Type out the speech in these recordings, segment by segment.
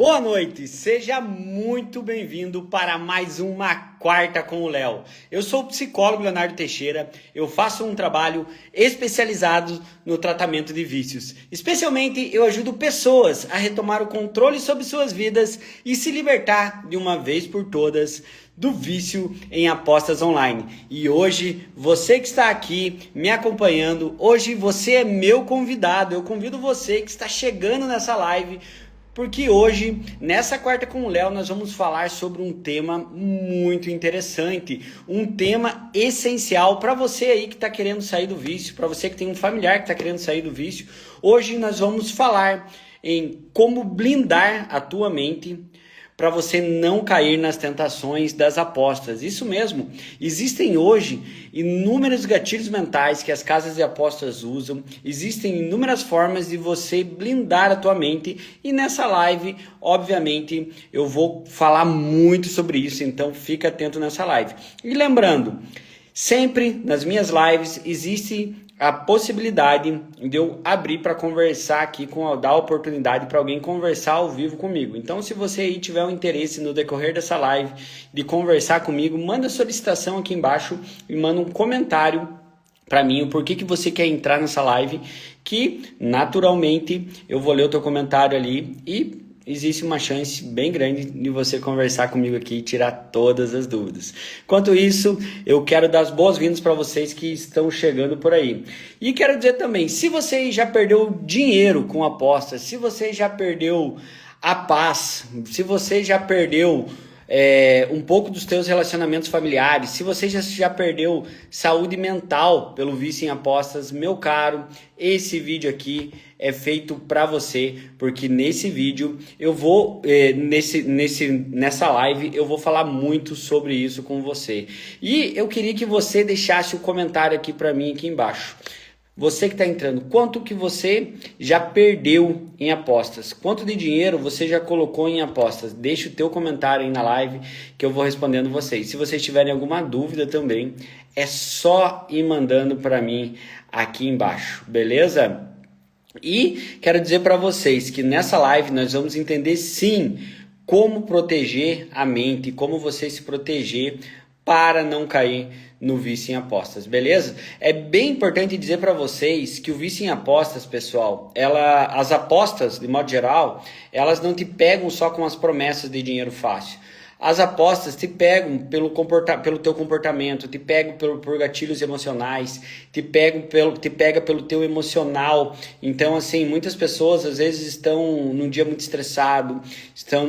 Boa noite, seja muito bem-vindo para mais uma Quarta com o Léo. Eu sou o psicólogo Leonardo Teixeira, eu faço um trabalho especializado no tratamento de vícios. Especialmente eu ajudo pessoas a retomar o controle sobre suas vidas e se libertar de uma vez por todas do vício em apostas online. E hoje, você que está aqui me acompanhando, hoje você é meu convidado. Eu convido você que está chegando nessa live, porque hoje, nessa Quarta com o Léo, nós vamos falar sobre um tema muito interessante, um tema essencial para você aí que está querendo sair do vício, para você que tem um familiar que está querendo sair do vício. Hoje nós vamos falar em como blindar a tua mente para você não cair nas tentações das apostas. Isso mesmo, existem hoje inúmeros gatilhos mentais que as casas de apostas usam, existem inúmeras formas de você blindar a tua mente e nessa live, obviamente, eu vou falar muito sobre isso, então fica atento nessa live. E lembrando, sempre nas minhas lives existe a possibilidade de eu abrir para conversar aqui, dar a oportunidade para alguém conversar ao vivo comigo. Então, se você aí tiver um interesse no decorrer dessa live de conversar comigo, manda a solicitação aqui embaixo e manda um comentário para mim, o porquê que você quer entrar nessa live, que naturalmente eu vou ler o teu comentário ali e existe uma chance bem grande de você conversar comigo aqui e tirar todas as dúvidas. Enquanto isso, eu quero dar as boas-vindas para vocês que estão chegando por aí. E quero dizer também, se você já perdeu dinheiro com apostas, se você já perdeu a paz, se você já perdeu um pouco dos teus relacionamentos familiares, se você já perdeu saúde mental pelo vício em apostas, meu caro, esse vídeo aqui é feito para você, porque nesse vídeo eu vou, nessa live, eu vou falar muito sobre isso com você. E eu queria que você deixasse um comentário aqui para mim, aqui embaixo. Você que está entrando, quanto que você já perdeu em apostas? Quanto de dinheiro você já colocou em apostas? Deixa o teu comentário aí na live que eu vou respondendo vocês. Se vocês tiverem alguma dúvida também, é só ir mandando para mim aqui embaixo, beleza? E quero dizer para vocês que nessa live nós vamos entender sim como proteger a mente, como você se proteger para não cair no vício em apostas, beleza? É bem importante dizer para vocês que o vício em apostas, pessoal, as apostas, de modo geral, elas não te pegam só com as promessas de dinheiro fácil. As apostas te pegam pelo teu comportamento, te pegam por gatilhos emocionais, te pega pelo teu emocional. Então, assim, muitas pessoas às vezes estão num dia muito estressado, estão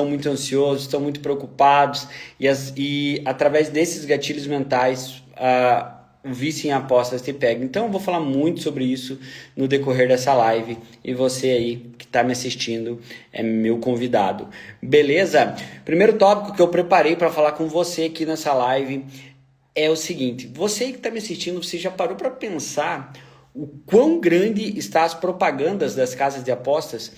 muito ansiosos, estão muito preocupados e através desses gatilhos mentais, o vício em apostas te pega. Então eu vou falar muito sobre isso no decorrer dessa live e você aí que está me assistindo é meu convidado. Beleza? Primeiro tópico que eu preparei para falar com você aqui nessa live é o seguinte. Você que está me assistindo, você já parou para pensar o quão grande estão as propagandas das casas de apostas?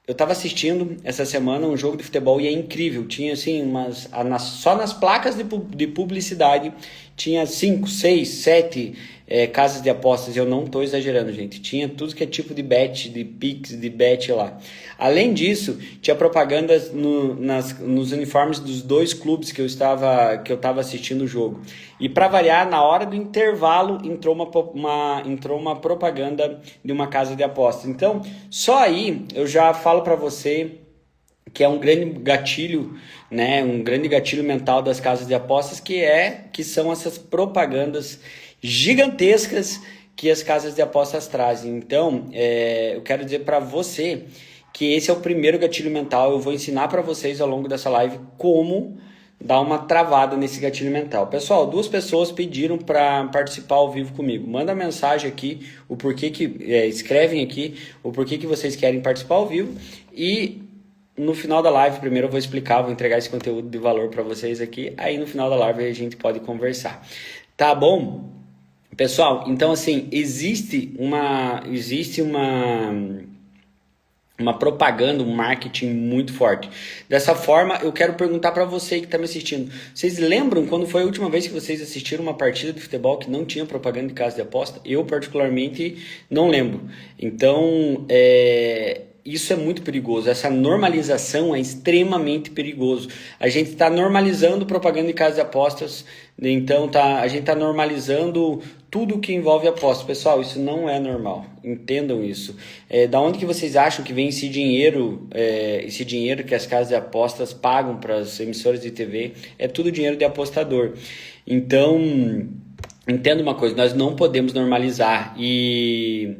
Eu estava assistindo essa semana um jogo de futebol e é incrível. Tinha assim, só nas placas de publicidade tinha 5, 6, 7 casas de apostas. Eu não estou exagerando, gente. Tinha tudo que é tipo de bet, de pix, de bet lá. Além disso, tinha propagandas nos uniformes dos dois clubes que eu estava assistindo o jogo. E para variar, na hora do intervalo entrou uma propaganda de uma casa de apostas. Então, só aí eu já falo para você que é um grande gatilho, né, um grande gatilho mental das casas de apostas, que são essas propagandas gigantescas que as casas de apostas trazem. Então, eu quero dizer para você que esse é o primeiro gatilho mental. Eu vou ensinar para vocês ao longo dessa live como dar uma travada nesse gatilho mental. Pessoal, 2 pessoas pediram para participar ao vivo comigo. Manda mensagem aqui, o porquê que escrevem aqui, o porquê que vocês querem participar ao vivo e no final da live, primeiro eu vou explicar, vou entregar esse conteúdo de valor para vocês aqui, aí no final da live a gente pode conversar. Tá bom? Pessoal, então assim, existe uma propaganda, um marketing muito forte. Dessa forma, eu quero perguntar para você que está me assistindo. Vocês lembram quando foi a última vez que vocês assistiram uma partida de futebol que não tinha propaganda de casa de aposta? Eu, particularmente, não lembro. Então, isso é muito perigoso, essa normalização é extremamente perigoso. A gente está normalizando propaganda de casas de apostas, então a gente está normalizando tudo que envolve apostas. Pessoal, isso não é normal, entendam isso. Da onde que vocês acham que vem esse dinheiro que as casas de apostas pagam para as emissoras de TV? É tudo dinheiro de apostador. Então, entenda uma coisa, nós não podemos normalizar e...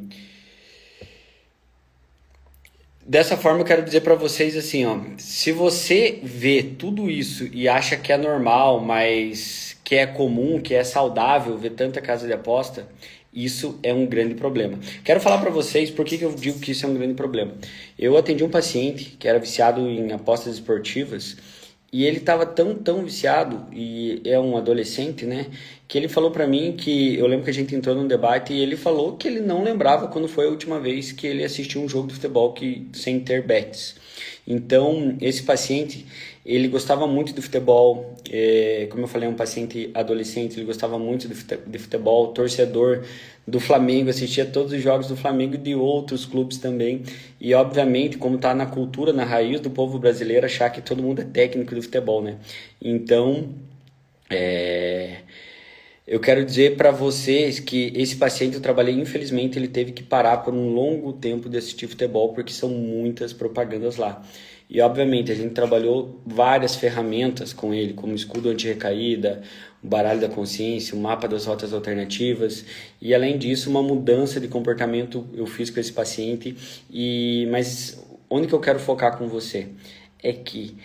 Dessa forma eu quero dizer para vocês assim, ó, se você vê tudo isso e acha que é normal, mas que é comum, que é saudável ver tanta casa de aposta, isso é um grande problema. Quero falar para vocês por que eu digo que isso é um grande problema. Eu atendi um paciente que era viciado em apostas esportivas e ele estava tão viciado, e é um adolescente, né? Que ele falou para mim que, eu lembro que a gente entrou num debate e ele falou que ele não lembrava quando foi a última vez que ele assistiu um jogo de futebol sem ter bets. Então, esse paciente, ele gostava muito do futebol, como eu falei, é um paciente adolescente, ele gostava muito de futebol, torcedor do Flamengo, assistia todos os jogos do Flamengo e de outros clubes também. E, obviamente, como está na cultura, na raiz do povo brasileiro, achar que todo mundo é técnico do futebol, né? Então, eu quero dizer para vocês que esse paciente eu trabalhei, infelizmente, ele teve que parar por um longo tempo de assistir futebol, porque são muitas propagandas lá. E, obviamente, a gente trabalhou várias ferramentas com ele, como escudo anti-recaída, o baralho da consciência, o mapa das rotas alternativas. E, além disso, uma mudança de comportamento eu fiz com esse paciente. Mas onde que eu quero focar com você? É que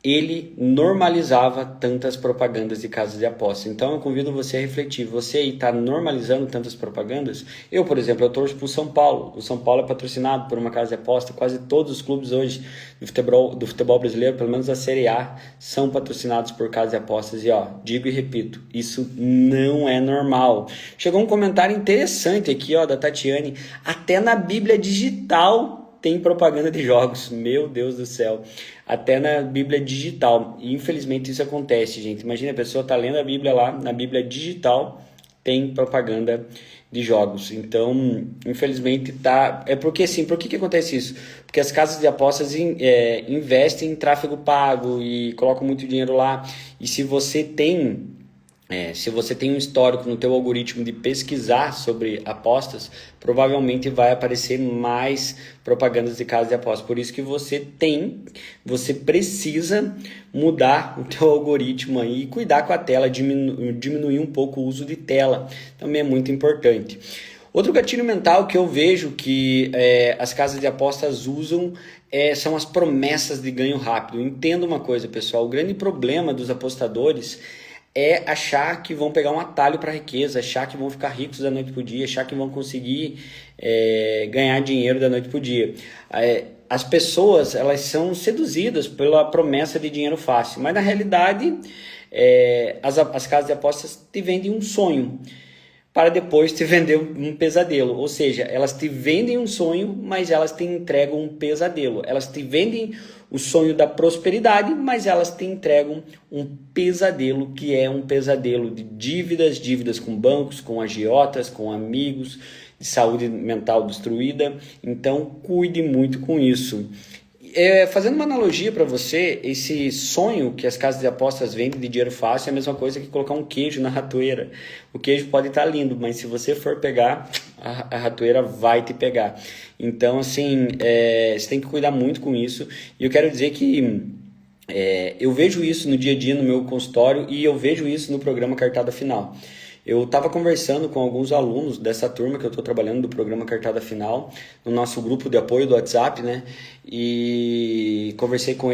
ele normalizava tantas propagandas de casas de apostas. Então eu convido você a refletir. Você está normalizando tantas propagandas? Eu, por exemplo, eu torço para o São Paulo. O São Paulo é patrocinado por uma casa de aposta. Quase todos os clubes hoje do futebol brasileiro, pelo menos da Série A, são patrocinados por casas de apostas. E digo e repito, isso não é normal. Chegou um comentário interessante aqui, da Tatiane. Até na Bíblia digital tem propaganda de jogos, meu Deus do céu, até na Bíblia digital. E infelizmente isso acontece, gente. Imagina, a pessoa tá lendo a Bíblia lá, na Bíblia digital tem propaganda de jogos. Então, infelizmente é porque assim, por que acontece isso? Porque as casas de apostas investem em tráfego pago e colocam muito dinheiro lá. E se você tem um histórico no teu algoritmo de pesquisar sobre apostas, provavelmente vai aparecer mais propagandas de casas de apostas. Por isso que você precisa mudar o teu algoritmo aí e cuidar com a tela, diminuir um pouco o uso de tela. Também é muito importante. Outro gatilho mental que eu vejo que as casas de apostas usam são as promessas de ganho rápido. Entenda uma coisa, pessoal, o grande problema dos apostadores é achar que vão pegar um atalho para a riqueza, achar que vão ficar ricos da noite para o dia, achar que vão conseguir ganhar dinheiro da noite para o dia. As pessoas, elas são seduzidas pela promessa de dinheiro fácil, mas na realidade as casas de apostas te vendem um sonho para depois te vender um pesadelo. Ou seja, elas te vendem um sonho, mas elas te entregam um pesadelo. Elas te vendem o sonho da prosperidade, mas elas te entregam um pesadelo, que é um pesadelo de dívidas com bancos, com agiotas, com amigos, de saúde mental destruída. Então, cuide muito com isso. Fazendo uma analogia para você, esse sonho que as casas de apostas vendem de dinheiro fácil é a mesma coisa que colocar um queijo na ratoeira. O queijo pode estar lindo, mas se você for pegar, a ratoeira vai te pegar. Então, assim, você tem que cuidar muito com isso. E eu quero dizer que eu vejo isso no dia a dia no meu consultório e eu vejo isso no programa Cartada Final. Eu estava conversando com alguns alunos dessa turma que eu estou trabalhando do programa Cartada Final, no nosso grupo de apoio do WhatsApp, né? E conversei com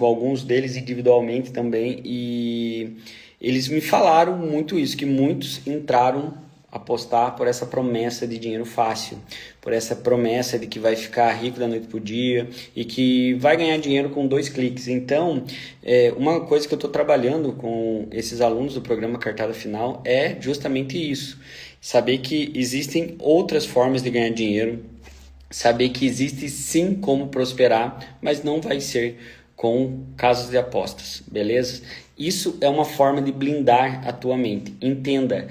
alguns deles individualmente também, e eles me falaram muito isso, que muitos entraram apostar por essa promessa de dinheiro fácil, por essa promessa de que vai ficar rico da noite pro dia e que vai ganhar dinheiro com 2 cliques. Então, uma coisa que eu estou trabalhando com esses alunos do programa Cartada Final é justamente isso, saber que existem outras formas de ganhar dinheiro, saber que existe sim como prosperar, mas não vai ser com casas de apostas, beleza? Isso é uma forma de blindar a tua mente. Entenda,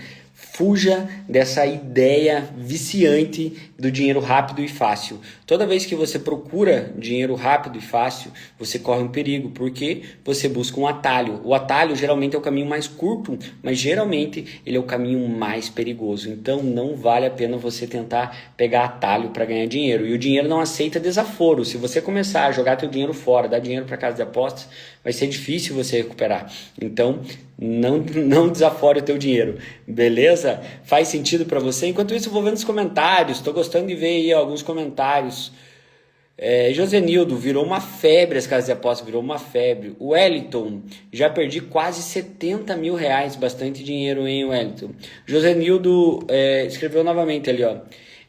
Fuja dessa ideia viciante do dinheiro rápido e fácil. Toda vez que você procura dinheiro rápido e fácil, você corre um perigo, porque você busca um atalho. O atalho geralmente é o caminho mais curto, mas geralmente ele é o caminho mais perigoso. Então não vale a pena você tentar pegar atalho para ganhar dinheiro. E o dinheiro não aceita desaforo. Se você começar a jogar teu dinheiro fora, dar dinheiro para casa de apostas, vai ser difícil você recuperar. Então não desafore o teu dinheiro, beleza? Faz sentido para você? Enquanto isso, eu vou vendo os comentários. Estou gostando de ver aí alguns comentários. Josenildo, virou uma febre as casas de apostas, virou uma febre. O Wellington, já perdi quase 70 mil reais, bastante dinheiro, hein, Wellington? Josenildo escreveu novamente ali, ó.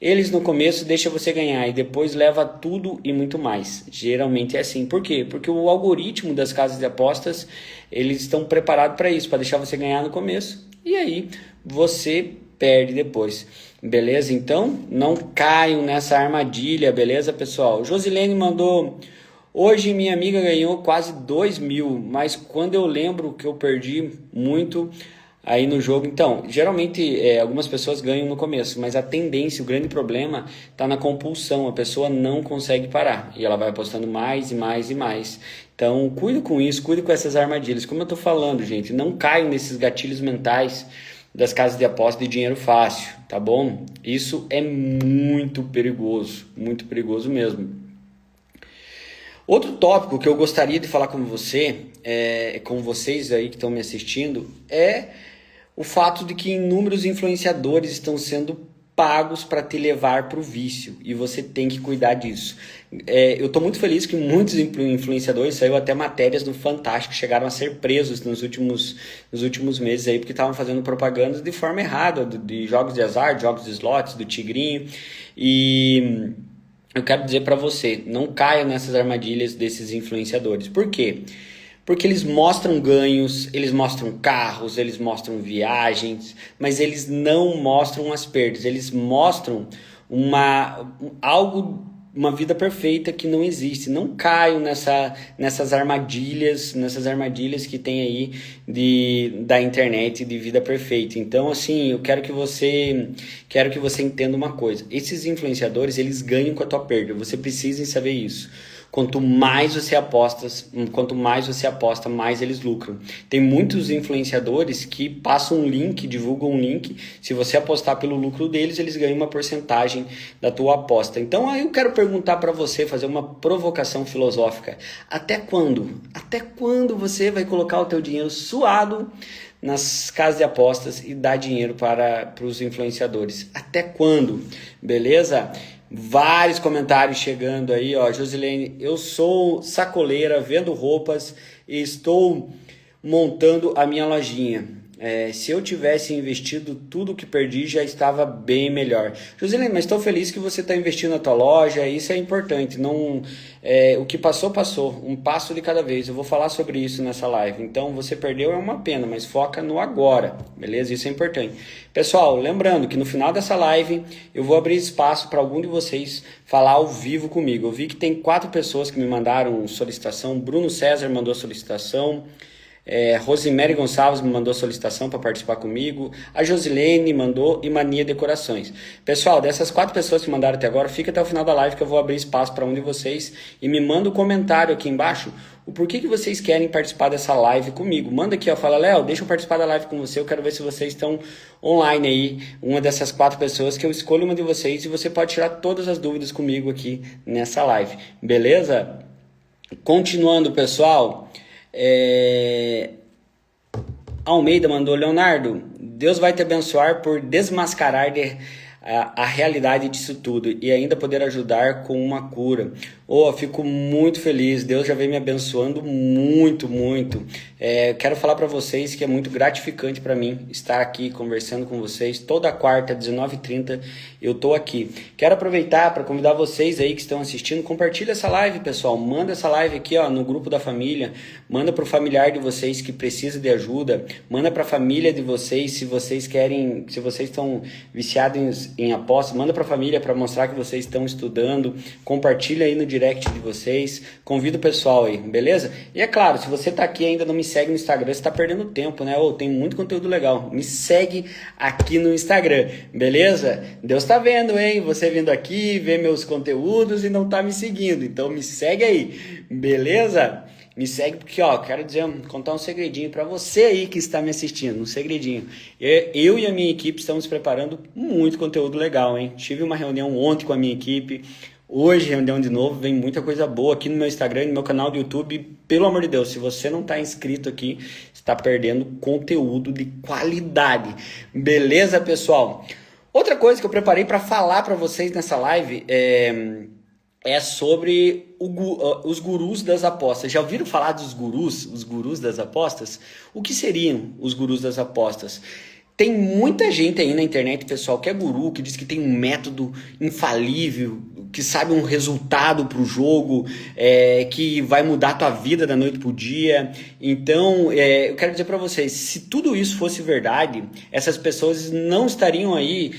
Eles no começo deixam você ganhar e depois leva tudo e muito mais. Geralmente é assim. Por quê? Porque o algoritmo das casas de apostas, eles estão preparados para isso, para deixar você ganhar no começo. E aí você perde depois. Beleza? Então, não caiam nessa armadilha, beleza, pessoal? Josilene mandou... Hoje minha amiga ganhou quase 2 mil, mas quando eu lembro que eu perdi muito... aí no jogo, então, geralmente algumas pessoas ganham no começo, mas a tendência, o grande problema está na compulsão, a pessoa não consegue parar e ela vai apostando mais e mais e mais. Então, cuide com isso, cuide com essas armadilhas. Como eu estou falando, gente, não caiam nesses gatilhos mentais das casas de aposta de dinheiro fácil, tá bom? Isso é muito perigoso mesmo. Outro tópico que eu gostaria de falar com vocês aí que estão me assistindo, é o fato de que inúmeros influenciadores estão sendo pagos para te levar para o vício, e você tem que cuidar disso. Eu estou muito feliz que muitos influenciadores, saiu até matérias no Fantástico, chegaram a ser presos nos últimos meses aí, porque estavam fazendo propaganda de forma errada, de jogos de azar, de jogos de slots, do Tigrinho, e eu quero dizer para você, não caia nessas armadilhas desses influenciadores. Por quê? Porque eles mostram ganhos, eles mostram carros, eles mostram viagens, mas eles não mostram as perdas. Eles mostram uma vida perfeita que não existe. Não caiam nessas armadilhas que tem aí da internet de vida perfeita. Então, assim, eu quero que você entenda uma coisa. Esses influenciadores, eles ganham com a tua perda. Você precisa saber isso. Quanto mais você aposta, mais eles lucram. Tem muitos influenciadores que passam um link, divulgam um link. Se você apostar pelo lucro deles, eles ganham uma porcentagem da tua aposta. Então, aí eu quero perguntar para você, fazer uma provocação filosófica. Até quando? Até quando você vai colocar o teu dinheiro suado nas casas de apostas e dar dinheiro para os influenciadores? Até quando? Beleza? Vários comentários chegando aí, ó. Josilene, eu sou sacoleira, vendo roupas e estou montando a minha lojinha. Se eu tivesse investido tudo que perdi, já estava bem melhor. Josilene, mas estou feliz que você está investindo na tua loja, isso é importante. O que passou, um passo de cada vez. Eu vou falar sobre isso nessa live. Então, você perdeu é uma pena, mas foca no agora, beleza? Isso é importante. Pessoal, lembrando que no final dessa live, eu vou abrir espaço para algum de vocês falar ao vivo comigo. Eu vi que tem 4 pessoas que me mandaram solicitação. Bruno César mandou solicitação. Rosemary Gonçalves me mandou solicitação para participar comigo, a Josilene mandou, e Mania Decorações. Pessoal, dessas 4 pessoas que mandaram até agora, fica até o final da live que eu vou abrir espaço para um de vocês e me manda um comentário aqui embaixo o porquê que vocês querem participar dessa live comigo. Manda aqui, ó, fala, Léo, deixa eu participar da live com você, eu quero ver se vocês estão online aí, uma dessas 4 pessoas que eu escolho uma de vocês, e você pode tirar todas as dúvidas comigo aqui nessa live, beleza? Continuando, pessoal, Almeida mandou, Leonardo, Deus vai te abençoar por desmascarar a realidade disso tudo e ainda poder ajudar com uma cura. Fico muito feliz, Deus já vem me abençoando muito. Quero falar para vocês que é muito gratificante para mim estar aqui conversando com vocês. Toda quarta, 19h30, eu tô aqui. Quero aproveitar para convidar vocês aí que estão assistindo, compartilha essa live, pessoal. Manda essa live aqui, ó, no grupo da família. Manda pro familiar de vocês que precisa de ajuda. Manda pra família de vocês, se vocês estão viciados em apostas, manda para a família para mostrar que vocês estão estudando, compartilha aí no direct de vocês, convida o pessoal aí, beleza? E é claro, se você tá aqui e ainda não me segue no Instagram, você tá perdendo tempo, né? Tem muito conteúdo legal, me segue aqui no Instagram, beleza? Deus tá vendo, hein? Você vindo aqui, vê meus conteúdos e não tá me seguindo, então me segue aí, beleza? Me segue porque, quero contar um segredinho para você aí que está me assistindo, um segredinho. Eu e a minha equipe estamos preparando muito conteúdo legal, hein? Tive uma reunião ontem com a minha equipe, hoje reunião de novo, vem muita coisa boa aqui no meu Instagram e no meu canal do YouTube. Pelo amor de Deus, se você não está inscrito aqui, está perdendo conteúdo de qualidade. Beleza, pessoal? Outra coisa que eu preparei para falar para vocês nessa live é sobre os gurus das apostas. Já ouviram falar dos gurus, os gurus das apostas? O que seriam os gurus das apostas? Tem muita gente aí na internet, pessoal, que é guru, que diz que tem um método infalível, que sabe um resultado para o jogo, que vai mudar a tua vida da noite pro dia. Então, eu quero dizer para vocês, se tudo isso fosse verdade, essas pessoas não estariam aí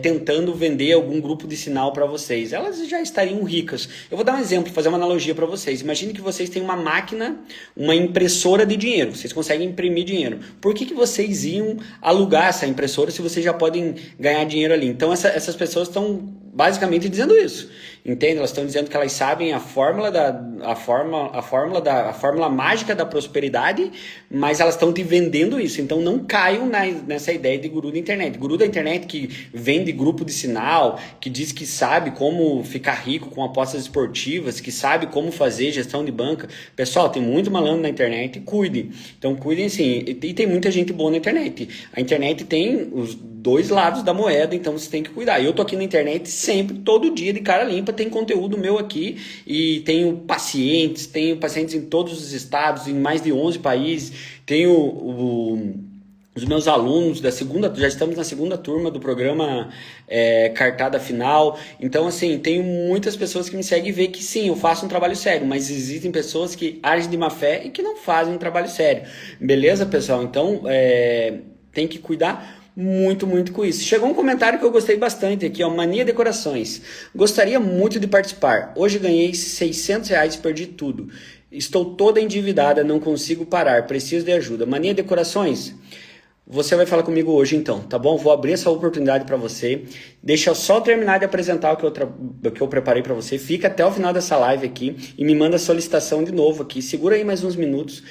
tentando vender algum grupo de sinal para vocês. Elas já estariam ricas. Eu vou dar um exemplo, fazer uma analogia para vocês. Imagine que vocês têm uma máquina, uma impressora de dinheiro. Vocês conseguem imprimir dinheiro. Por que vocês iam alugar essa impressora se vocês já podem ganhar dinheiro ali? Então, essas pessoas estão basicamente dizendo isso, entende? Elas estão dizendo que elas sabem a fórmula mágica da prosperidade, mas elas estão te vendendo isso. Então não caiam nessa ideia de guru da internet. Guru da internet que vende grupo de sinal, que diz que sabe como ficar rico com apostas esportivas, que sabe como fazer gestão de banca. Pessoal, tem muito malandro na internet, cuidem. Então cuidem sim. E tem muita gente boa na internet. A internet tem os dois lados da moeda, então você tem que cuidar. Eu tô aqui na internet sempre, todo dia, de cara limpa, tem conteúdo meu aqui e tenho pacientes em todos os estados, em mais de 11 países, tenho os meus alunos já estamos na segunda turma do programa Cartada Final. Então, assim, tenho muitas pessoas que me seguem e vê que sim, eu faço um trabalho sério, mas existem pessoas que agem de má fé e que não fazem um trabalho sério. Beleza, pessoal? Então, tem que cuidar muito com isso. Chegou um comentário que eu gostei bastante aqui, Mania Decorações. Gostaria muito de participar. Hoje ganhei R$600 e perdi tudo. Estou toda endividada, não consigo parar. Preciso de ajuda. Mania Decorações, você vai falar comigo hoje então, tá bom? Vou abrir essa oportunidade para você. Deixa eu só terminar de apresentar o que eu preparei para você. Fica até o final dessa live aqui e me manda a solicitação de novo aqui. Segura aí mais uns minutos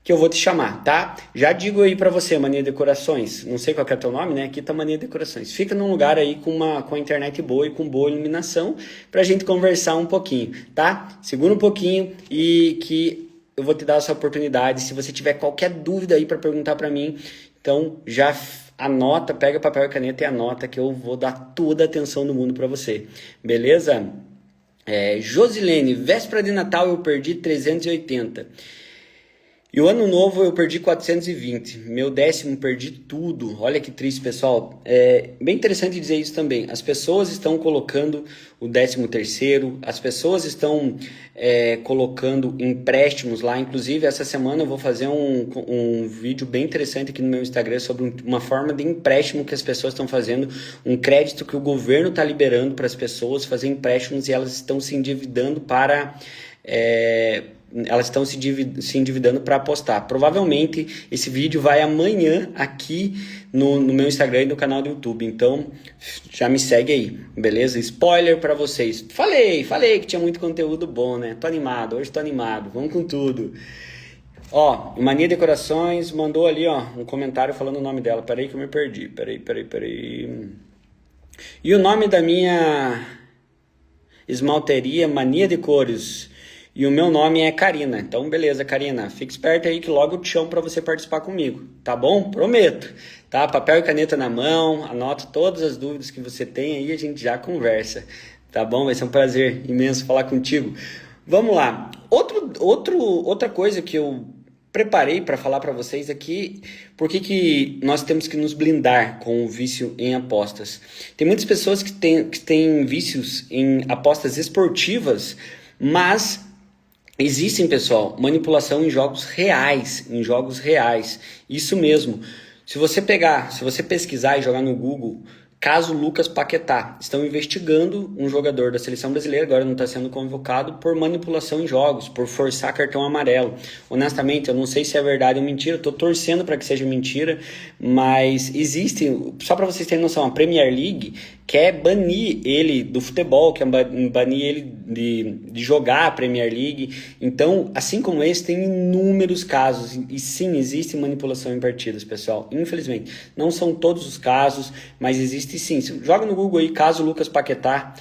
que eu vou te chamar, tá? Já digo aí pra você, Mania Decorações, não sei qual que é o teu nome, né? Aqui tá Mania Decorações. Fica num lugar aí com a internet boa e com boa iluminação pra gente conversar um pouquinho, tá? Segura um pouquinho e que eu vou te dar essa oportunidade. Se você tiver qualquer dúvida aí pra perguntar pra mim, então já anota, pega papel e caneta e anota que eu vou dar toda a atenção do mundo pra você, beleza? Josilene, véspera de Natal eu perdi 380. E o ano novo eu perdi 420. Meu 10º perdi tudo. Olha que triste, pessoal. É bem interessante dizer isso também. As pessoas estão colocando o 13º, as pessoas estão colocando empréstimos lá. Inclusive, essa semana eu vou fazer um vídeo bem interessante aqui no meu Instagram sobre uma forma de empréstimo que as pessoas estão fazendo, um crédito que o governo está liberando para as pessoas fazer empréstimos e elas estão se endividando para... elas estão se endividando para apostar. Provavelmente esse vídeo vai amanhã aqui no meu Instagram e no canal do YouTube. Então já me segue aí, beleza? Spoiler para vocês. Falei que tinha muito conteúdo bom, né? Tô animado, hoje tô animado. Vamos com tudo. Mania Decorações mandou ali, um comentário falando o nome dela. Peraí que eu me perdi. Peraí. E o nome da minha esmalteria, Mania de Cores. E o meu nome é Karina. Então, beleza, Karina. Fique esperta aí que logo eu te chamo para você participar comigo. Tá bom? Prometo. Tá? Papel e caneta na mão. Anota todas as dúvidas que você tem aí e a gente já conversa. Tá bom? Vai ser um prazer imenso falar contigo. Vamos lá. Outra coisa que eu preparei para falar para vocês aqui, por que nós temos que nos blindar com o vício em apostas. Tem muitas pessoas que têm vícios em apostas esportivas, mas... existem, pessoal, manipulação em jogos reais, Isso mesmo. Se você pesquisar e jogar no Google, Caso Lucas Paquetá. Estão investigando um jogador da seleção brasileira, agora não está sendo convocado, por manipulação em jogos, por forçar cartão amarelo. Honestamente, eu não sei se é verdade ou mentira, estou torcendo para que seja mentira, mas existe, só para vocês terem noção, a Premier League quer banir ele do futebol, quer banir ele de jogar a Premier League. Então, assim como esse, tem inúmeros casos. E sim, existe manipulação em partidas, pessoal. Infelizmente, não são todos os casos, mas existe sim. Joga no Google aí, caso Lucas Paquetá,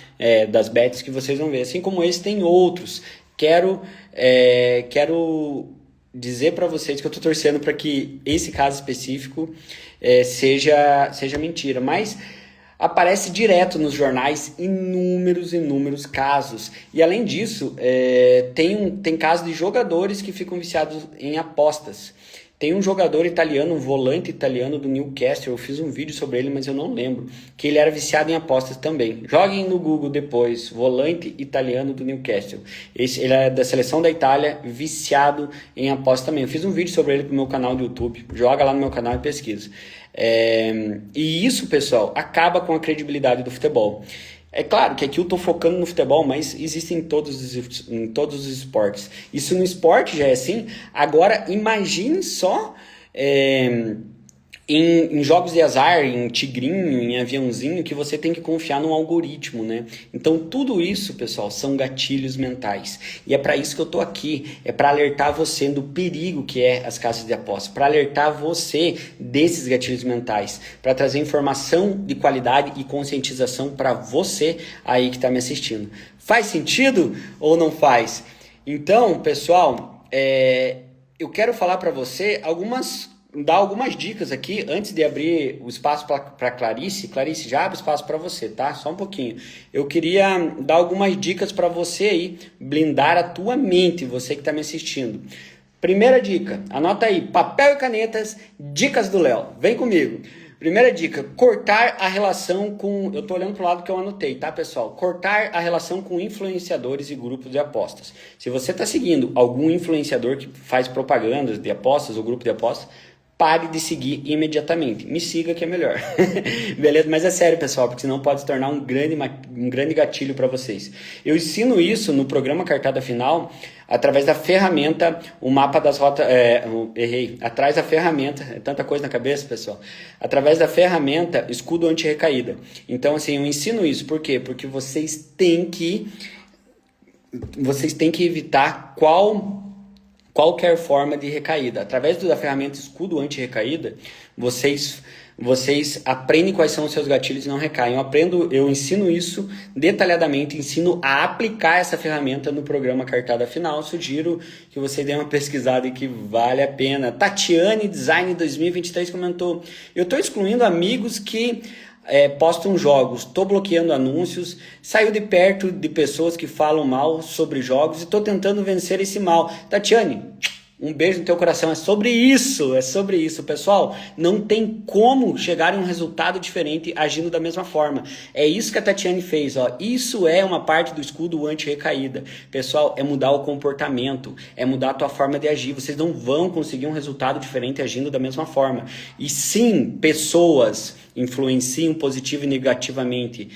das bets, que vocês vão ver. Assim como esse, tem outros. Quero dizer para vocês que eu estou torcendo para que esse caso específico seja mentira, mas aparece direto nos jornais inúmeros casos. E além disso, tem casos de jogadores que ficam viciados em apostas. Tem um jogador italiano, um volante italiano do Newcastle, eu fiz um vídeo sobre ele, mas eu não lembro, que ele era viciado em apostas também. Joguem no Google depois, volante italiano do Newcastle. Ele é da seleção da Itália, viciado em apostas também. Eu fiz um vídeo sobre ele pro meu canal do YouTube, joga lá no meu canal e pesquisa. E isso, pessoal, acaba com a credibilidade do futebol. É claro que aqui eu estou focando no futebol, mas existe em todos os esportes. Isso no esporte já é assim. Agora, imagine só em jogos de azar, em tigrinho, em aviãozinho, que você tem que confiar num algoritmo, né? Então, tudo isso, pessoal, são gatilhos mentais. E é para isso que eu tô aqui. É para alertar você do perigo que é as casas de aposta. Para alertar você desses gatilhos mentais. Para trazer informação de qualidade e conscientização para você aí que está me assistindo. Faz sentido ou não faz? Então, pessoal, eu quero falar para você dar algumas dicas aqui antes de abrir o espaço para Clarice. Clarice, já abre espaço para você, tá? Só um pouquinho. Eu queria dar algumas dicas para você aí, blindar a tua mente, você que está me assistindo. Primeira dica, anota aí, papel e canetas, dicas do Léo. Vem comigo. Primeira dica, cortar a relação com... Eu tô olhando pro lado que eu anotei, tá, pessoal? Cortar a relação com influenciadores e grupos de apostas. Se você está seguindo algum influenciador que faz propagandas de apostas ou grupo de apostas, pare de seguir imediatamente. Me siga que é melhor. Beleza? Mas é sério, pessoal, porque senão pode se tornar um grande gatilho para vocês. Eu ensino isso no programa Cartada Final através da ferramenta, o mapa das rotas... Atrás da ferramenta... É tanta coisa na cabeça, pessoal. Através da ferramenta, escudo anti-recaída. Então, assim, eu ensino isso. Por quê? Porque vocês têm que evitar qualquer forma de recaída. Através da ferramenta escudo anti-recaída, vocês aprendem quais são os seus gatilhos e não recaem. Eu ensino isso detalhadamente, ensino a aplicar essa ferramenta no programa Cartada Final. Sugiro que você dê uma pesquisada e que vale a pena. Tatiane Design 2023 comentou: eu estou excluindo amigos que postam jogos, estou bloqueando anúncios, saio de perto de pessoas que falam mal sobre jogos e estou tentando vencer esse mal. Tatiane, um beijo no teu coração. É sobre isso, pessoal. Não tem como chegar em um resultado diferente agindo da mesma forma. É isso que a Tatiane fez, ó. Isso é uma parte do escudo anti-recaída. Pessoal, é mudar o comportamento, é mudar a tua forma de agir. Vocês não vão conseguir um resultado diferente agindo da mesma forma. E sim, pessoas influenciam positivo e negativamente.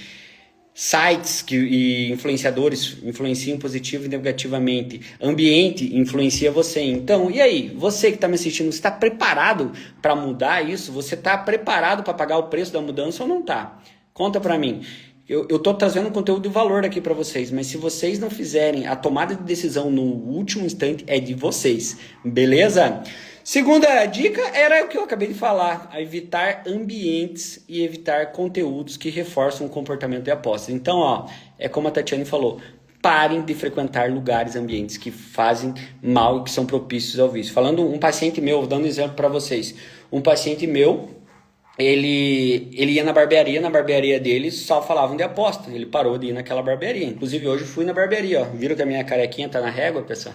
Sites e influenciadores influenciam positivo e negativamente. Ambiente influencia você. Então, e aí? Você que está me assistindo, você está preparado para mudar isso? Você está preparado para pagar o preço da mudança ou não está? Conta para mim. Eu estou trazendo um conteúdo de valor aqui para vocês, mas se vocês não fizerem a tomada de decisão no último instante, é de vocês. Beleza? Segunda dica era o que eu acabei de falar, evitar ambientes e evitar conteúdos que reforçam o comportamento de apostas. Então, ó, é como a Tatiane falou, parem de frequentar lugares, ambientes que fazem mal e que são propícios ao vício. Falando um paciente meu, dando um exemplo para vocês, um paciente meu, ele ia na barbearia dele só falavam de aposta, ele parou de ir naquela barbearia. Inclusive hoje fui na barbearia, ó. Viram que a minha carequinha tá na régua, pessoal?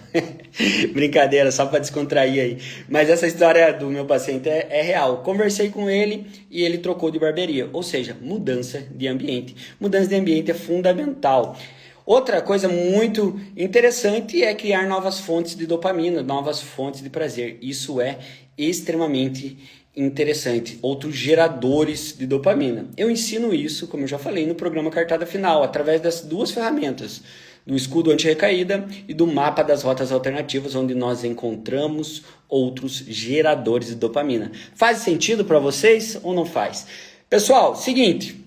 Brincadeira, só para descontrair aí. Mas essa história do meu paciente é real. Conversei com ele e ele trocou de barbearia, ou seja, mudança de ambiente. Mudança de ambiente é fundamental. Outra coisa muito interessante é criar novas fontes de dopamina, novas fontes de prazer. Isso é extremamente interessante, outros geradores de dopamina. Eu ensino isso, como eu já falei, no programa Cartada Final, através das duas ferramentas, do escudo anti-recaída e do mapa das rotas alternativas, onde nós encontramos outros geradores de dopamina. Faz sentido para vocês ou não faz? Pessoal, seguinte,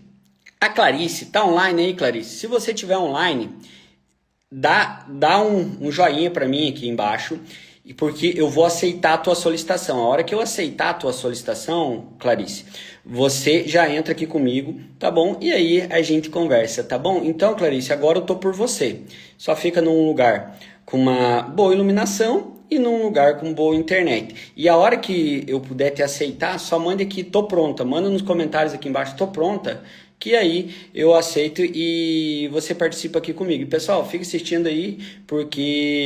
a Clarice, tá online aí, Clarice? Se você tiver online, dá um joinha para mim aqui embaixo, porque eu vou aceitar a tua solicitação. A hora que eu aceitar a tua solicitação, Clarice, você já entra aqui comigo, tá bom? E aí a gente conversa, tá bom? Então, Clarice, agora eu tô por você. Só fica num lugar com uma boa iluminação e num lugar com boa internet. E a hora que eu puder te aceitar, só mande aqui, tô pronta. Manda nos comentários aqui embaixo, tô pronta, que aí eu aceito e você participa aqui comigo. E, pessoal, fica assistindo aí, porque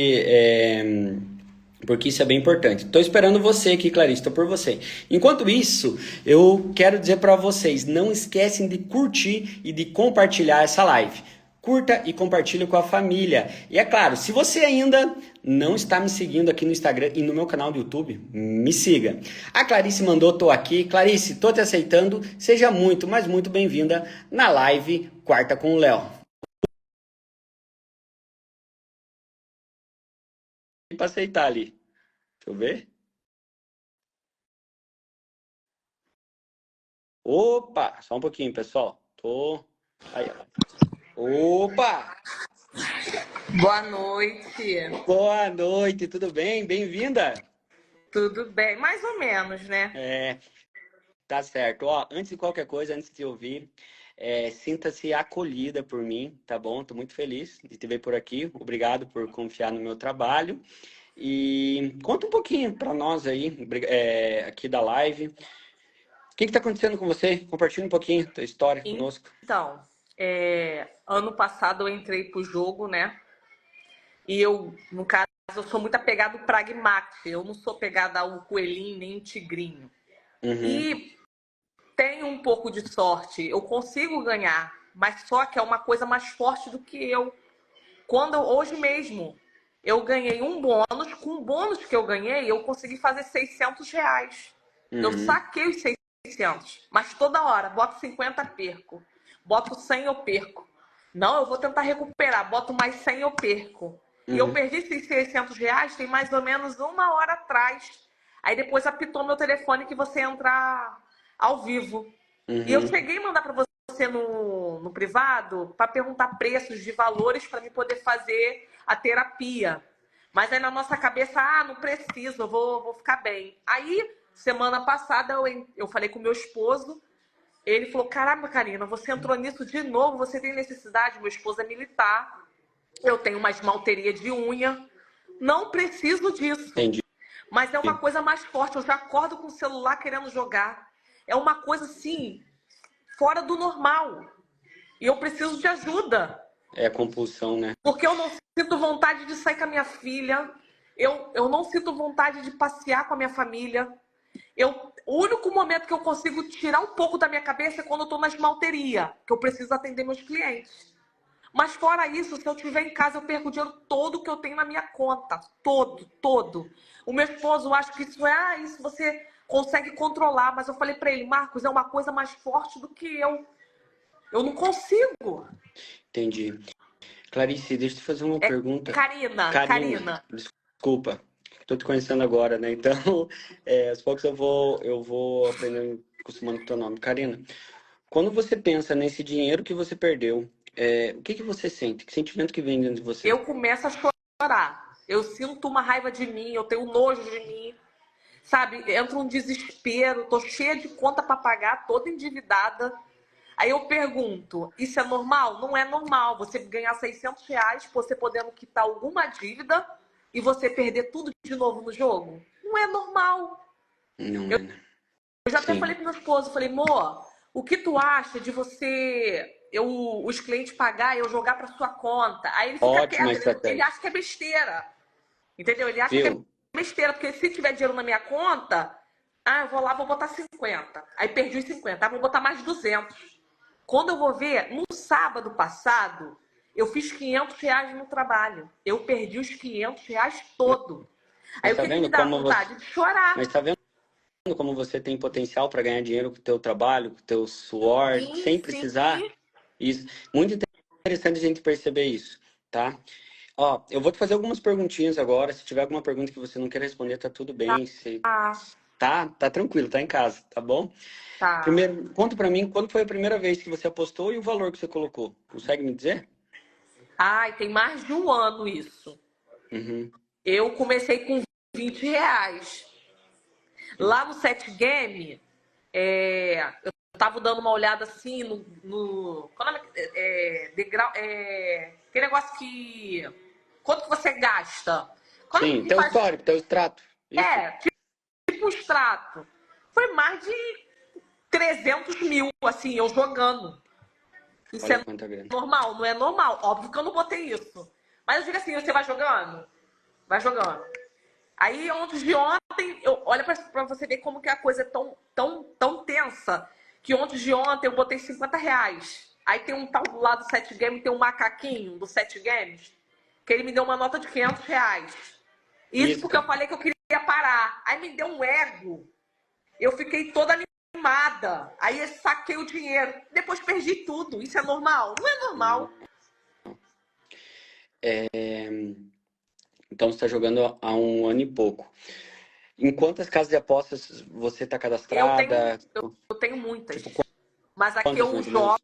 isso é bem importante. Estou esperando você aqui, Clarice, estou por você. Enquanto isso, eu quero dizer para vocês, não esquecem de curtir e de compartilhar essa live. Curta e compartilhe com a família. E é claro, se você ainda não está me seguindo aqui no Instagram e no meu canal do YouTube, me siga. A Clarice mandou, tô aqui. Clarice, tô te aceitando. Seja muito, mas muito bem-vinda na live Quarta com o Léo. Para aceitar ali. Deixa eu ver. Opa, só um pouquinho, pessoal. Tô. Aí, ó. Opa! Boa noite. Boa noite, tudo bem? Bem-vinda. Tudo bem? Mais ou menos, né? Tá certo. Ó, antes de qualquer coisa, antes de te ouvir, sinta-se acolhida por mim, tá bom? Tô muito feliz de te ver por aqui. Obrigado por confiar no meu trabalho. E conta um pouquinho para nós aí, aqui da live. O que está acontecendo com você? Compartilha um pouquinho a tua história conosco. Então, ano passado eu entrei pro jogo, né? E eu, no caso, eu sou muito apegado ao pragmático. Eu não sou apegada ao coelhinho nem ao tigrinho. Uhum. E tenho um pouco de sorte. Eu consigo ganhar, mas só que é uma coisa mais forte do que eu. Hoje mesmo, eu ganhei um bônus. Com o bônus que eu ganhei, eu consegui fazer R$ 600. Eu saquei os 600, mas toda hora, boto 50, perco. Boto 100, eu perco. Não, eu vou tentar recuperar. Boto mais 100, eu perco. E eu perdi esses R$ 600 tem mais ou menos uma hora atrás. Aí depois apitou meu telefone que você entrar ao vivo. E eu cheguei a mandar para você no privado para perguntar preços de valores para me poder fazer a terapia. Mas aí na nossa cabeça, não preciso, eu vou ficar bem. Aí, semana passada, eu falei com meu esposo. Ele falou, caramba, Karina, você entrou nisso de novo, você tem necessidade? Meu esposo é militar, eu tenho uma esmalteria de unha, não preciso disso. Entendi. Mas é uma coisa mais forte, eu já acordo com o celular querendo jogar. É uma coisa, assim, fora do normal. E eu preciso de ajuda. É a compulsão, né? Porque eu não sinto vontade de sair com a minha filha, eu não sinto vontade de passear com a minha família. O único momento que eu consigo tirar um pouco da minha cabeça é quando eu tô na esmalteria, que eu preciso atender meus clientes. Mas fora isso, se eu estiver em casa, eu perco o dinheiro todo que eu tenho na minha conta. Todo. O meu esposo acha que isso você consegue controlar. Mas eu falei pra ele, Marcos, é uma coisa mais forte do que eu. Eu não consigo. Entendi. Clarice, deixa eu te fazer uma pergunta. Karina. Desculpa. Tô te conhecendo agora, né? Então, aos poucos eu vou aprendendo, acostumando com o teu nome. Karina, quando você pensa nesse dinheiro que você perdeu, o que você sente? Que sentimento que vem dentro de você? Eu começo a chorar. Eu sinto uma raiva de mim, eu tenho nojo de mim. Sabe? Entra um desespero, tô cheia de conta para pagar, toda endividada. Aí eu pergunto, isso é normal? Não é normal. Você ganhar R$ 600, você podendo quitar alguma dívida e você perder tudo de novo no jogo? Não é normal. Não, eu já até sim. falei pro meu esposo, falei, amor, o que tu acha de os clientes pagar e eu jogar pra sua conta? Aí ele fica quieto, ele acha que é besteira. Entendeu? Ele acha que é besteira, porque se tiver dinheiro na minha conta, eu vou lá, vou botar 50. Aí perdi os 50, vou botar mais 200. Quando eu vou ver, no sábado passado, eu fiz R$ 500 no trabalho. Eu perdi os R$ 500 todo. Aí o que me dá vontade? De chorar. Mas tá vendo como você tem potencial para ganhar dinheiro com o teu trabalho, com o teu suor, Sim, sem sim. precisar. Isso. Muito interessante a gente perceber isso, tá? Ó, eu vou te fazer algumas perguntinhas agora. Se tiver alguma pergunta que você não quer responder, tá tudo bem. Se... Ah, Tá tranquilo, tá em casa, tá bom? tá. Primeiro, conta pra mim quando foi a primeira vez que você apostou e o valor que você colocou. Consegue me dizer? Ai, tem mais de um ano isso. Uhum. Eu comecei com R$ 20. Lá no Set Game, eu tava dando uma olhada assim qual é o nome? Degrau, aquele negócio que. Quanto que você gasta? Quando Sim, que teu faz. histórico, teu extrato. Isso? É, tipo um extrato. Foi mais de 300 mil, assim, eu jogando. Isso Olha é quanta grana. normal? Não é normal. Óbvio que eu não botei isso. Mas eu digo assim, você vai jogando? Vai jogando. Aí, antes de ontem, olha pra você ver como que a coisa é tão tensa, que antes de ontem eu botei R$ 50. Aí tem um tal do lado do Set Game, tem um macaquinho do Set Games, que ele me deu uma nota de R$ 500. Isso Isso, porque eu cara. falei que eu queria parar. Aí me deu um ego. Eu fiquei toda animada. Aí eu saquei o dinheiro. Depois perdi tudo. Isso é normal? Não é normal. Então você está jogando há um ano e pouco. Em quantas casas de apostas você está Eu tenho, cadastrada? eu tenho muitas. Tipo, Mas quantas mais ou menos?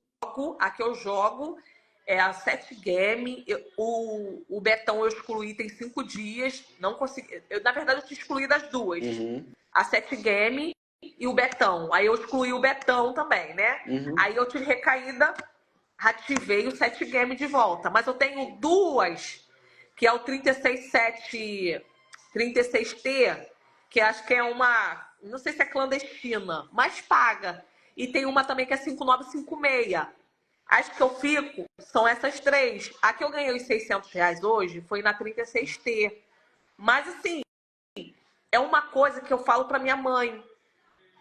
a que eu jogo é a Set Game. O Betão eu excluí tem 5 dias. Não consegui. Na verdade, eu te excluí das duas. Uhum, A Set Game e o Betão. Aí eu excluí o Betão também, né? uhum, Aí eu tive recaída, ativei o Set Game de volta. Mas eu tenho duas, que é o 36T, que acho que é uma. Não sei se é clandestina, mas paga. E tem uma também que é 5956. As que eu fico são essas três. A que eu ganhei os R$ 600 hoje foi na 36T. Mas assim, é uma coisa que eu falo para minha mãe.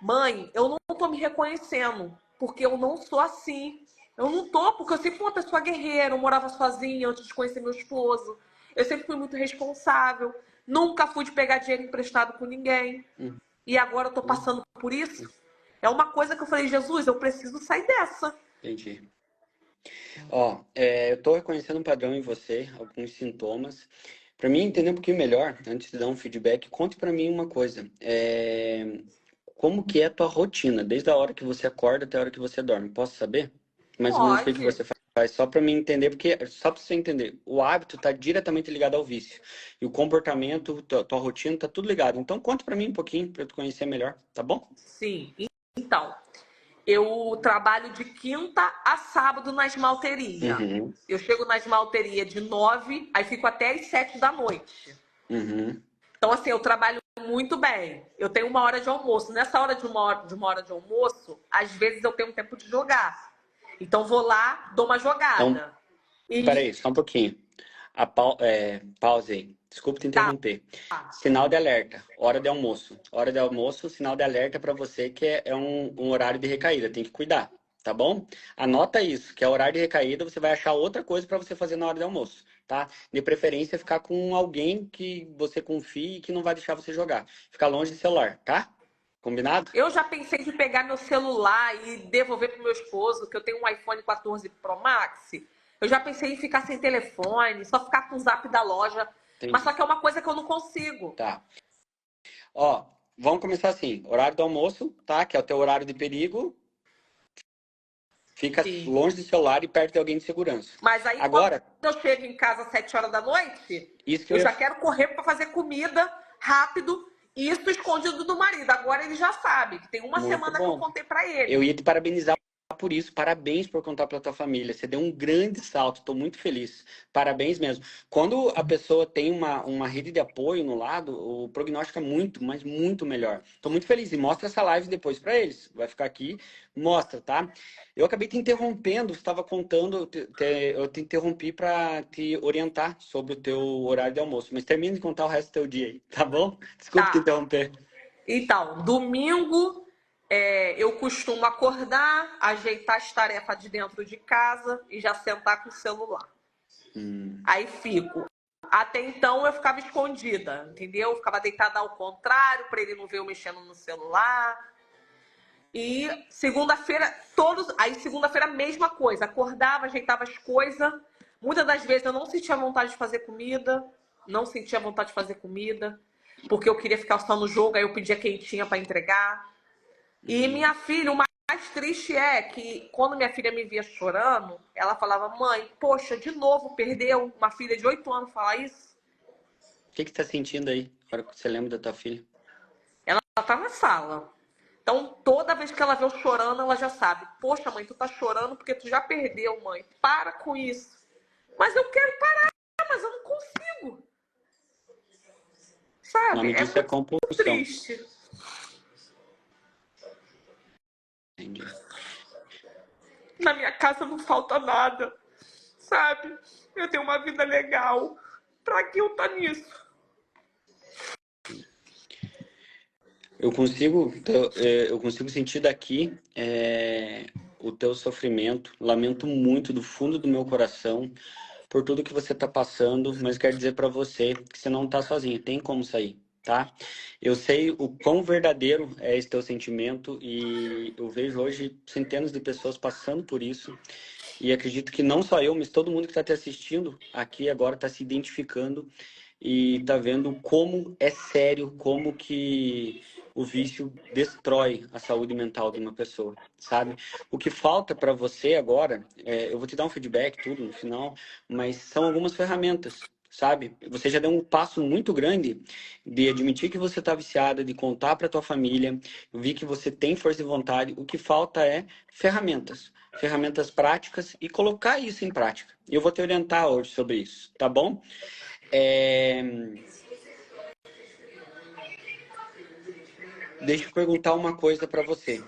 Mãe, eu não tô me reconhecendo, porque eu não sou assim. Eu não tô, porque eu sempre fui uma pessoa guerreira, eu morava sozinha antes de conhecer meu esposo. Eu sempre fui muito responsável, nunca fui de pegar dinheiro emprestado com ninguém. uhum. E agora eu tô passando por isso. É uma coisa que eu falei, Jesus, eu preciso sair dessa. Entendi. Ó, eu tô reconhecendo um padrão em você, alguns sintomas. Para mim entender um pouquinho melhor, antes de dar um feedback, conte para mim uma coisa. Como que é a tua rotina, desde a hora que você acorda até a hora que você dorme? Posso saber? Mais ou menos o que que Pode. você faz, só para mim entender, porque só para você entender, o hábito está diretamente ligado ao vício. E o comportamento, tua rotina, está tudo ligado. Então conta para mim um pouquinho para eu te conhecer melhor, tá bom? Sim. Então, eu trabalho de quinta a sábado na esmalteria. Uhum, Eu chego na esmalteria de 9, aí fico até às 7 da noite. uhum. Então, assim, eu trabalho muito bem. Eu tenho uma hora de almoço. Nessa hora de almoço, às vezes eu tenho tempo de jogar. Então, vou lá, dou uma Então, jogada. E peraí, só um pouquinho. Pause aí. Desculpa te tá. interromper. Sinal de alerta, hora de almoço. Hora de almoço, sinal de alerta para você que é um horário de recaída, tem que cuidar, tá bom? Anota isso, que é horário de recaída, você vai achar outra coisa para você fazer na hora de almoço, tá? De preferência, ficar com alguém que você confie e que não vai deixar você jogar. Ficar longe do celular, tá? Combinado? Eu já pensei de pegar meu celular e devolver pro meu esposo, que eu tenho um iPhone 14 Pro Max. Eu já pensei em ficar sem telefone, só ficar com o zap da loja. Mas só Entendi. que é uma coisa que eu não consigo. Tá. Ó, vamos começar assim. Horário do almoço, tá? Que é o teu horário de perigo. Fica Sim. longe do celular e perto de alguém de segurança. Mas aí, quando Agora, eu chego em casa às 7 horas da noite, isso que eu eu ia. já quero correr para fazer comida rápido, e isso escondido do marido. Agora ele já sabe, que tem uma Muito semana que eu bom. contei para Eu ele. ia te parabenizar por isso. Parabéns por contar para tua família. Você deu um grande salto. Estou muito feliz. Parabéns mesmo. Quando a pessoa tem uma rede de apoio no lado, o prognóstico é muito, mas muito melhor. Estou muito feliz. E mostra essa live depois para eles. Vai ficar aqui, mostra, tá? Eu acabei te interrompendo. Você estava contando, eu te interrompi para te orientar sobre o teu horário de almoço. Mas termina de contar o resto do teu dia aí, tá bom? Desculpa te Tá. interromper. Então, domingo eu costumo acordar, ajeitar as tarefas de dentro de casa e já sentar com o celular. Hum, Aí fico Até então eu ficava escondida, entendeu? Eu ficava deitada ao contrário, para ele não ver eu mexendo no celular. E segunda-feira, todos. Aí segunda-feira, a mesma coisa. Acordava, ajeitava as coisas. Muitas das vezes eu não sentia vontade de fazer comida. Não sentia vontade de fazer comida. Porque eu queria ficar só no jogo, aí eu pedia quentinha para entregar. E minha filha, o mais triste é que quando minha filha me via chorando, ela falava: mãe, poxa, de novo perdeu uma filha de 8 anos falar isso? O que que você tá sentindo aí, agora que você lembra da tua filha? Ela tá na sala. Então, toda vez que ela vê eu chorando, ela já sabe. Poxa, mãe, tu tá chorando porque tu já perdeu, mãe. Para com isso. Mas eu quero parar, mas eu não consigo. O Sabe? nome É disso é muito compulsão. triste. Entendi. Na minha casa não falta nada. Sabe? Eu tenho uma vida legal. Pra que eu tá nisso? Eu consigo sentir daqui o teu sofrimento. Lamento muito do fundo do meu coração por tudo que você está passando, mas quero dizer para você que você não está sozinho, tem como sair, tá? Eu sei o quão verdadeiro é esse teu sentimento e eu vejo hoje centenas de pessoas passando por isso e acredito que não só eu, mas todo mundo que está te assistindo aqui agora está se identificando e tá vendo como é sério, como que o vício destrói a saúde mental de uma pessoa, sabe? O que falta para você agora, eu vou te dar um feedback, tudo no final, mas são algumas ferramentas, sabe? Você já deu um passo muito grande de admitir que você está viciada, de contar para tua família, eu vi que você tem força de vontade. O que falta é ferramentas. Ferramentas práticas e colocar isso em prática. Eu vou te orientar hoje sobre isso, tá bom? É, Deixa eu perguntar uma coisa para você.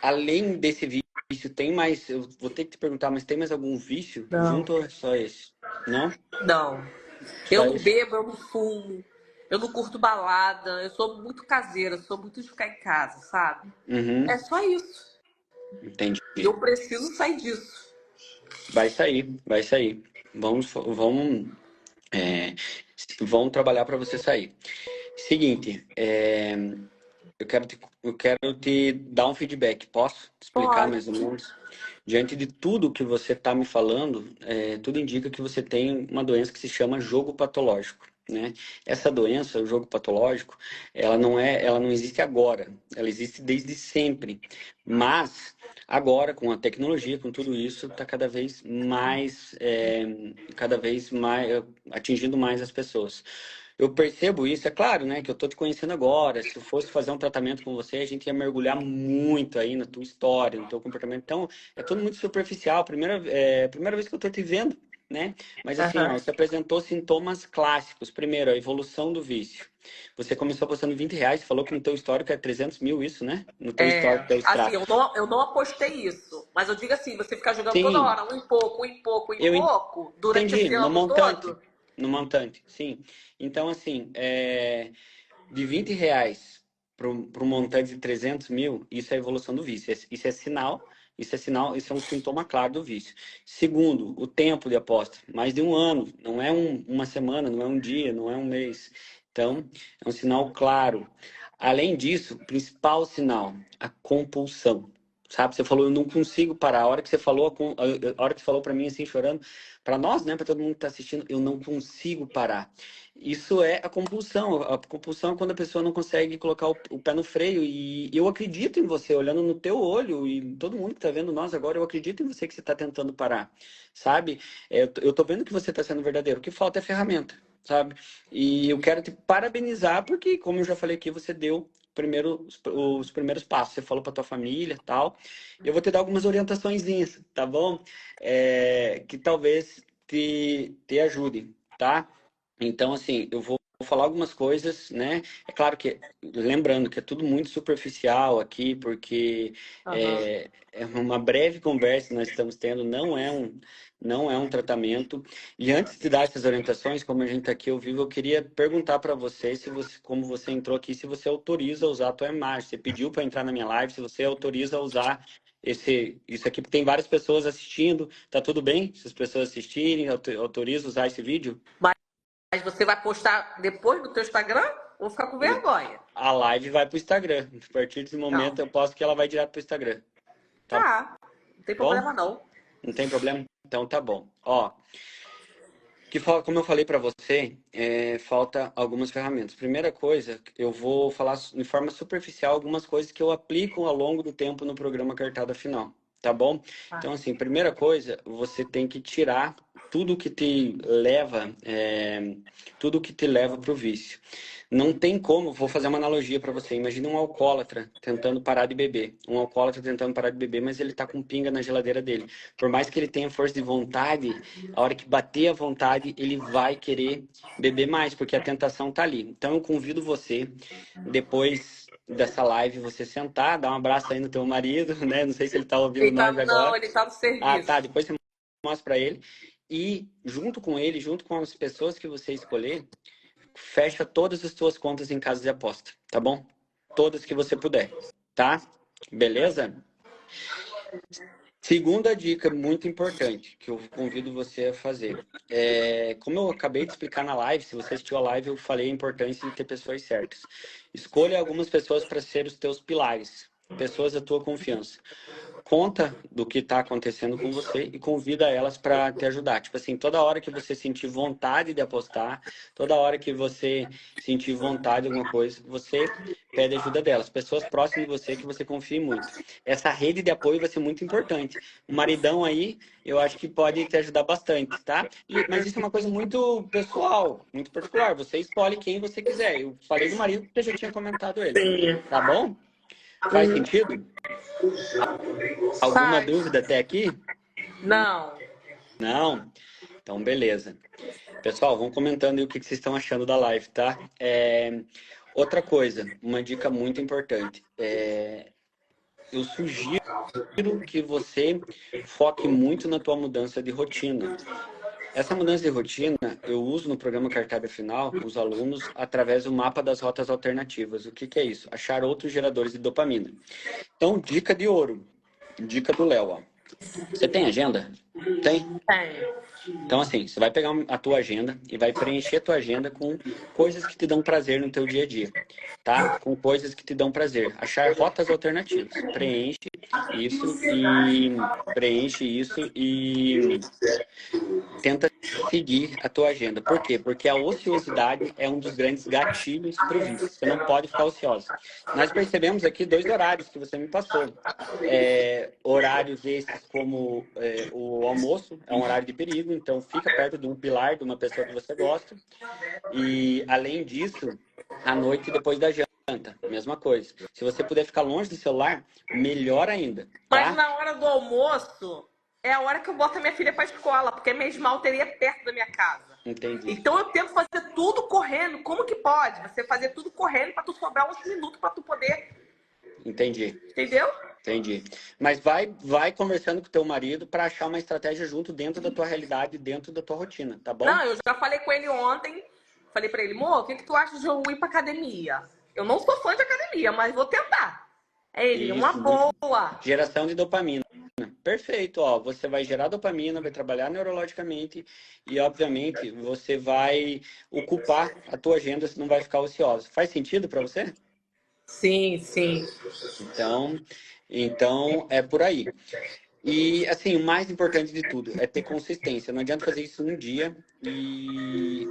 Além desse vício, tem mais? Eu vou ter que te perguntar, mas tem mais algum vício Não. junto ou é só esse? Não? Não. Eu Só não esse? bebo, eu não fumo. Eu não curto balada. Eu sou muito caseira. Sou muito de ficar em casa, sabe? É Uhum, só isso. entendi. E eu preciso sair disso. Vai sair, vai sair. É, vamos trabalhar para você sair. Seguinte, eu quero te dar um feedback. Posso te explicar Pode. mais ou menos? Diante de tudo que você está me falando, tudo indica que você tem uma doença que se chama jogo patológico, né? Essa doença, o jogo patológico, ela não existe agora, ela existe desde sempre. Mas agora, com a tecnologia, com tudo isso, está cada vez mais atingindo mais as pessoas. Eu percebo isso, é claro, né, que eu tô te conhecendo agora. Se eu fosse fazer um tratamento com você, a gente ia mergulhar muito aí na tua história, no teu comportamento. Então, é tudo muito superficial. Primeira vez que eu tô te vendo, né? Mas assim, ó, Aham. você apresentou sintomas clássicos. Primeiro, a evolução do vício. Você começou apostando R$ 20, falou que no teu histórico é 300 mil, isso, né? No teu histórico, teu Assim, extrato. eu não apostei isso. Mas eu digo assim, você ficar jogando toda Sim, hora, um em pouco, um em pouco, um em eu pouco, durante entendi. esse No ano montante. todo. No montante, sim. Então, assim, de R$ 20 para um montante de 300 mil, isso é a evolução do vício. Isso é um sintoma claro do vício. Segundo, o tempo de aposta, mais de um ano, não é uma semana, não é um dia, não é um mês. Então, é um sinal claro. Além disso, o principal sinal, a compulsão. Sabe, você falou, eu não consigo parar. A hora que você falou, a hora que você falou para mim assim, chorando, para nós, né, para todo mundo que está assistindo, eu não consigo parar. Isso é a compulsão. A compulsão é quando a pessoa não consegue colocar o pé no freio. E eu acredito em você, olhando no teu olho, e todo mundo que está vendo nós agora, eu acredito em você que você está tentando parar, sabe? Eu tô vendo que você está sendo verdadeiro. O que falta é ferramenta, sabe? E eu quero te parabenizar, porque, como eu já falei aqui, você deu os primeiros passos. Você falou para tua família e tal. Eu vou te dar algumas orientaçõezinhas, tá bom? Que talvez te ajudem, tá? Então, assim, eu vou falar algumas coisas, né? É claro que, lembrando que é tudo muito superficial aqui, porque Aham. é uma breve conversa que nós estamos tendo, não é um tratamento. E antes de dar essas orientações, como a gente está aqui ao vivo, eu queria perguntar para você, se você, como você entrou aqui, se você autoriza a usar a tua imagem. Você pediu para entrar na minha live, se você autoriza a usar isso aqui, porque tem várias pessoas assistindo. Tá tudo bem se as pessoas assistirem? Autoriza usar esse vídeo? você vai postar depois do teu Instagram? Vou ficar com vergonha. A live vai pro Instagram. A partir desse momento Não. eu posto que ela vai direto pro Instagram. Tá. Não tem Bom? problema, não. Não tem problema? Então tá bom. Ó, como eu falei para você, falta algumas ferramentas. Primeira coisa, eu vou falar de forma superficial algumas coisas que eu aplico ao longo do tempo no programa Cartada Final, tá bom? Tá. Então, assim, primeira coisa, você tem que tirar tudo que te leva, tudo que te leva para o vício. Não tem como, vou fazer uma analogia para você. Imagina um alcoólatra tentando parar de beber. Um alcoólatra tentando parar de beber, mas ele tá com pinga na geladeira dele. Por mais que ele tenha força de vontade, a hora que bater a vontade, ele vai querer beber mais, porque a tentação tá ali. Então eu convido você, depois dessa live, você sentar, dar um abraço aí no teu marido, né? Não sei se ele tá ouvindo nós agora. Não, ele tá no serviço. Ah, tá. Depois você mostra para ele. E junto com ele, junto com as pessoas que você escolher, fecha todas as tuas contas em casa de aposta, tá bom? Todas que você puder, tá? Beleza? Segunda dica muito importante que eu convido você a fazer. Como eu acabei de explicar na live, se você assistiu a live, eu falei a importância de ter pessoas certas. Escolha algumas pessoas para ser os teus pilares, pessoas da tua confiança. Conta do que está acontecendo com você e convida elas para te ajudar. Tipo assim, toda hora que você sentir vontade de apostar, toda hora que você sentir vontade de alguma coisa, você pede ajuda delas. Pessoas próximas de você que você confie muito. Essa rede de apoio vai ser muito importante. O maridão aí, eu acho que pode te ajudar bastante, tá? Mas isso é uma coisa muito pessoal, muito particular. Você escolhe quem você quiser. Eu falei do marido porque eu já tinha comentado ele. Tá bom? Faz sentido? Alguma dúvida até aqui? Não. Não? Então, beleza. Pessoal, vão comentando aí o que vocês estão achando da live, tá? Outra coisa, uma dica muito importante. Eu sugiro que você foque muito na tua mudança de rotina. Essa mudança de rotina eu uso no programa Cartada Final com os alunos através do mapa das rotas alternativas. O que que é isso? Achar outros geradores de dopamina. Então, dica de ouro. Dica do Léo, ó. Você tem agenda? Tem? Tem. Então, assim, você vai pegar a tua agenda e vai preencher a tua agenda com coisas que te dão prazer no teu dia a dia, tá? Com coisas que te dão prazer. Achar rotas alternativas. Preenche isso e tenta seguir a tua agenda. Por quê? Porque a ociosidade é um dos grandes gatilhos para o vício. Você não pode ficar ociosa. Nós percebemos aqui dois horários que você me passou. Horários esses como o almoço, é um horário de perigo, então fica perto de um pilar, de uma pessoa que você gosta. E, além disso, à noite depois da janta, mesma coisa. Se você puder ficar longe do celular, melhor ainda. Tá? Mas na hora do almoço, é a hora que eu boto a minha filha pra escola, porque minha esmalteria é perto da minha casa. Entendi. Então eu tento fazer tudo correndo. Como que pode? Você fazer tudo correndo pra tu sobrar uns minutos pra tu poder... Entendi. Entendeu? Entendi. Mas vai conversando com o teu marido para achar uma estratégia junto dentro da tua realidade, dentro da tua rotina, tá bom? Não, eu já falei com ele ontem. Falei pra ele, amor, o que tu acha de eu ir pra academia? Eu não sou fã de academia, mas vou tentar. Ele, uma boa. Geração de dopamina. Perfeito, ó. Você vai gerar dopamina, vai trabalhar neurologicamente e, obviamente, você vai ocupar a tua agenda, você não vai ficar ocioso. Faz sentido para você? Sim, sim. Então é por aí. E, assim, o mais importante de tudo é ter consistência. Não adianta fazer isso um dia e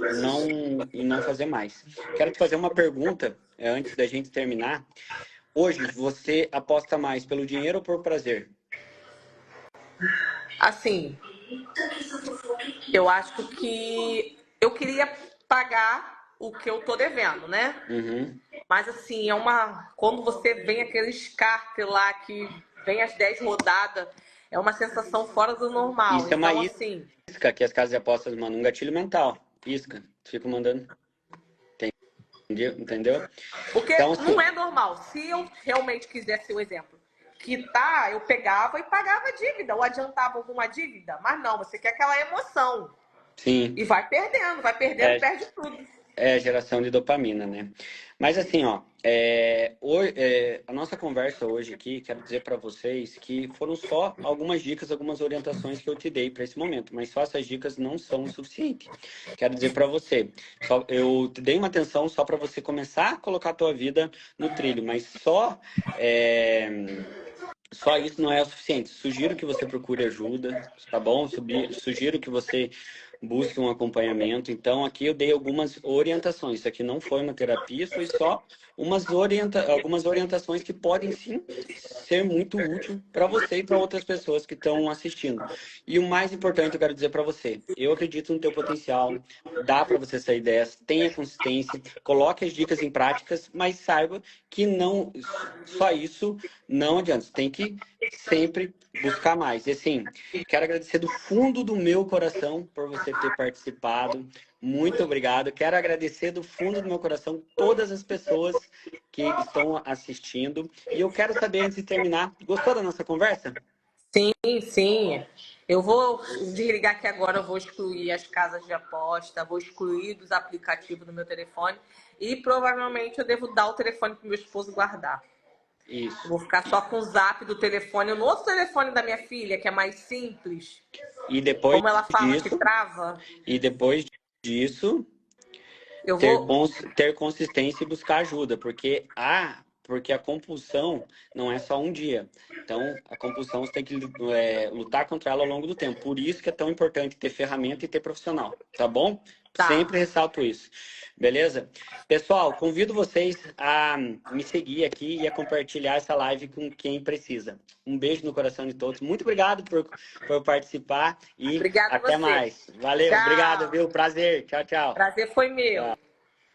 não fazer mais. Quero te fazer uma pergunta antes da gente terminar. Hoje, você aposta mais pelo dinheiro ou por prazer? Assim, eu acho que eu queria pagar o que eu tô devendo, né? Uhum. Mas assim, quando você vem aqueles cartas lá que vem as 10 rodadas, é uma sensação fora do normal. Isso é uma então, assim... isca que as casas de apostas mandam, um gatilho mental. Isca. Fico mandando. Entendeu? Porque então, assim, não é normal. Se eu realmente quisesse um exemplo, eu pegava e pagava a dívida, ou adiantava alguma dívida. Mas não, você quer aquela emoção. Sim. E vai perdendo, perde tudo. geração de dopamina, né? Mas assim, ó, a nossa conversa hoje aqui, quero dizer para vocês que foram só algumas dicas, algumas orientações que eu te dei para esse momento, mas só essas dicas não são o suficiente. Quero dizer para você, eu te dei uma atenção só para você começar a colocar a tua vida no trilho, mas só isso não é o suficiente. Sugiro que você procure ajuda, tá bom? Sugiro que você busque um acompanhamento. Então, aqui eu dei algumas orientações. Isso aqui não foi uma terapia, foi só algumas orientações que podem sim ser muito útil para você e para outras pessoas que estão assistindo. E o mais importante, eu quero dizer para você, eu acredito no teu potencial, dá para você sair dessa, tenha consistência, coloque as dicas em práticas, mas saiba que não só isso não adianta. Você tem que sempre buscar mais. E assim, quero agradecer do fundo do meu coração por você ter participado. Muito obrigado. Quero agradecer do fundo do meu coração todas as pessoas que estão assistindo. E eu quero saber, antes de terminar, gostou da nossa conversa? Sim, sim. Eu vou desligar aqui agora, eu vou excluir as casas de aposta, vou excluir dos aplicativos do meu telefone e provavelmente eu devo dar o telefone para o meu esposo guardar. Isso. Eu vou ficar só com o zap do telefone. No outro telefone da minha filha, que é mais simples, E depois como ela fala que disso, trava, eu vou. ter consistência e buscar ajuda, porque a compulsão não é só um dia. Então, a compulsão você tem que lutar contra ela ao longo do tempo. Por isso que é tão importante ter ferramenta e ter profissional, tá bom? Tá. Sempre ressalto isso. Beleza? Pessoal, convido vocês a me seguir aqui e a compartilhar essa live com quem precisa. Um beijo no coração de todos. Muito obrigado por participar e Obrigada até você. mais. Valeu, Tchau. obrigado, viu? Prazer. Tchau, tchau. Prazer foi meu. Tchau.